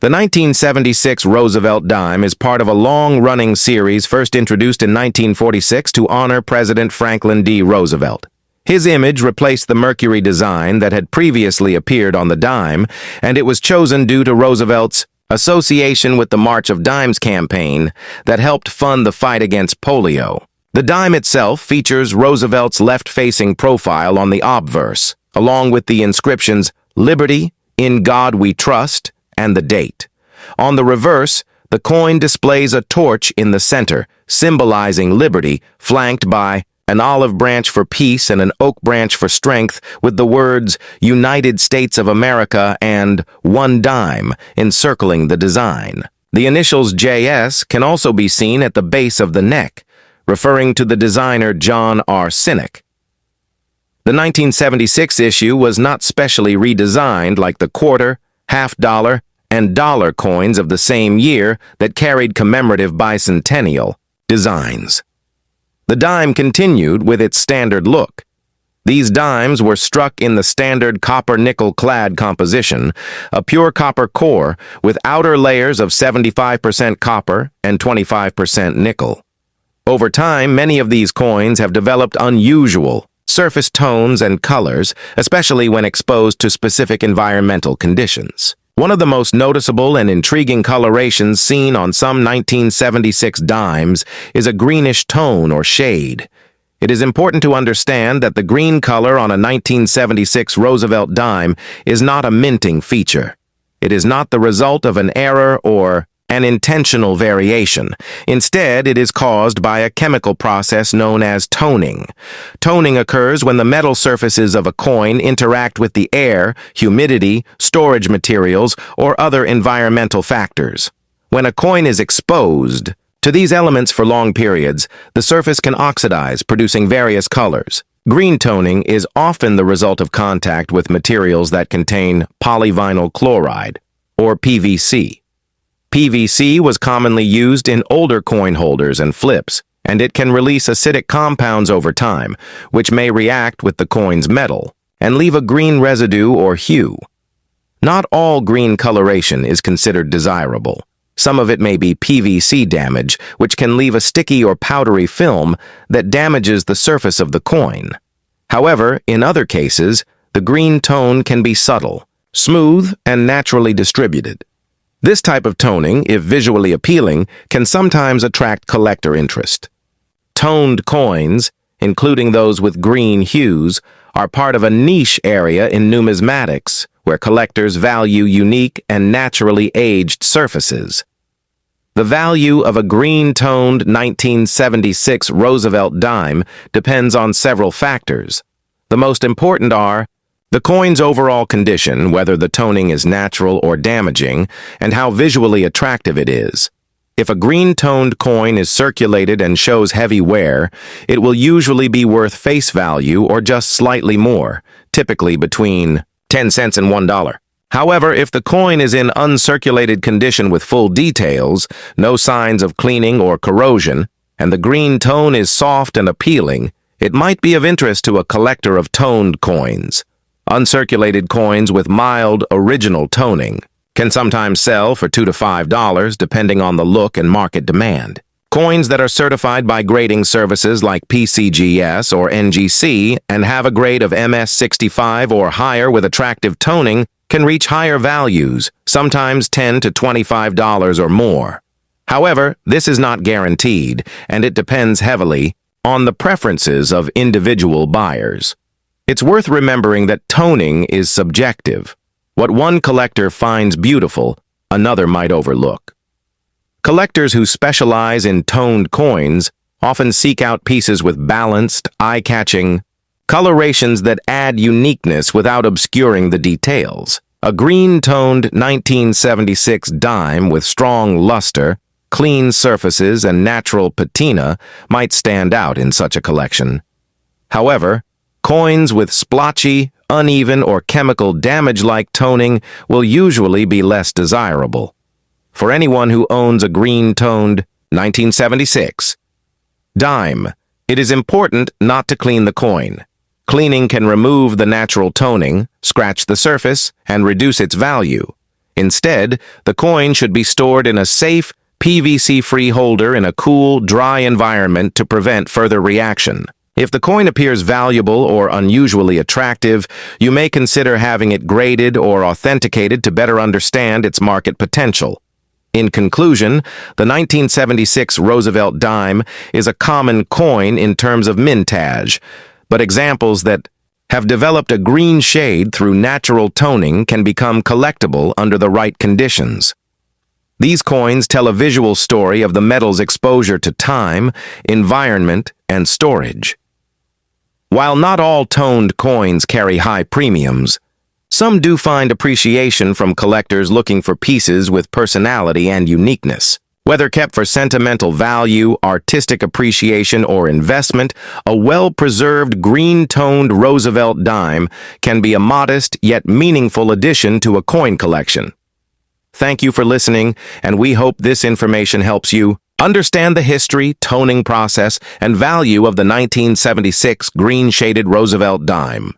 The 1976 Roosevelt dime is part of a long-running series first introduced in 1946 to honor President Franklin D. Roosevelt. His image replaced the Mercury design that had previously appeared on the dime, and it was chosen due to Roosevelt's association with the March of Dimes campaign that helped fund the fight against polio. The dime itself features Roosevelt's left-facing profile on the obverse, along with the inscriptions "Liberty, in God We Trust," and the date. On the reverse, the coin displays a torch in the center, symbolizing liberty, flanked by an olive branch for peace and an oak branch for strength, with the words United States of America and one dime encircling the design. The initials JS can also be seen at the base of the neck, referring to the designer John R. Sinek. The 1976 issue was not specially redesigned like the quarter, half-dollar, and dollar coins of the same year that carried commemorative bicentennial designs. The dime continued with its standard look. These dimes were struck in the standard copper-nickel clad composition, a pure copper core with outer layers of 75% copper and 25% nickel. Over time, many of these coins have developed unusual surface tones and colors, especially when exposed to specific environmental conditions. One of the most noticeable and intriguing colorations seen on some 1976 dimes is a greenish tone or shade. It is important to understand that the green color on a 1976 Roosevelt dime is not a minting feature. It is not the result of an error or an intentional variation. Instead, it is caused by a chemical process known as toning. Toning occurs when the metal surfaces of a coin interact with the air, humidity, storage materials, or other environmental factors. When a coin is exposed to these elements for long periods, the surface can oxidize, producing various colors. Green toning is often the result of contact with materials that contain polyvinyl chloride, or PVC. PVC was commonly used in older coin holders and flips, and it can release acidic compounds over time, which may react with the coin's metal and leave a green residue or hue. Not all green coloration is considered desirable. Some of it may be PVC damage, which can leave a sticky or powdery film that damages the surface of the coin. However, in other cases, the green tone can be subtle, smooth, and naturally distributed. This type of toning, if visually appealing, can sometimes attract collector interest. Toned coins, including those with green hues, are part of a niche area in numismatics, where collectors value unique and naturally aged surfaces. The value of a green-toned 1976 Roosevelt dime depends on several factors. The most important are the coin's overall condition, whether the toning is natural or damaging, and how visually attractive it is. If a green-toned coin is circulated and shows heavy wear, it will usually be worth face value or just slightly more, typically between 10 cents and $1. However, if the coin is in uncirculated condition with full details, no signs of cleaning or corrosion, and the green tone is soft and appealing, it might be of interest to a collector of toned coins. Uncirculated coins with mild, original toning can sometimes sell for $2 to $5 depending on the look and market demand. Coins that are certified by grading services like PCGS or NGC and have a grade of MS65 or higher with attractive toning can reach higher values, sometimes $10 to $25 or more. However, this is not guaranteed, and it depends heavily on the preferences of individual buyers. It's worth remembering that toning is subjective. What one collector finds beautiful, another might overlook. Collectors who specialize in toned coins often seek out pieces with balanced, eye-catching colorations that add uniqueness without obscuring the details. A green-toned 1976 dime with strong luster, clean surfaces, and natural patina might stand out in such a collection. However, coins with splotchy, uneven, or chemical damage-like toning will usually be less desirable. For anyone who owns a green-toned 1976 dime, it is important not to clean the coin. Cleaning can remove the natural toning, scratch the surface, and reduce its value. Instead, the coin should be stored in a safe, PVC-free holder in a cool, dry environment to prevent further reaction. If the coin appears valuable or unusually attractive, you may consider having it graded or authenticated to better understand its market potential. In conclusion, the 1976 Roosevelt dime is a common coin in terms of mintage, but examples that have developed a green shade through natural toning can become collectible under the right conditions. These coins tell a visual story of the metal's exposure to time, environment, and storage. While not all toned coins carry high premiums, some do find appreciation from collectors looking for pieces with personality and uniqueness. Whether kept for sentimental value, artistic appreciation, or investment, a well-preserved green-toned Roosevelt dime can be a modest yet meaningful addition to a coin collection. Thank you for listening, and we hope this information helps you understand the history, toning process, and value of the 1976 green-shaded Roosevelt dime.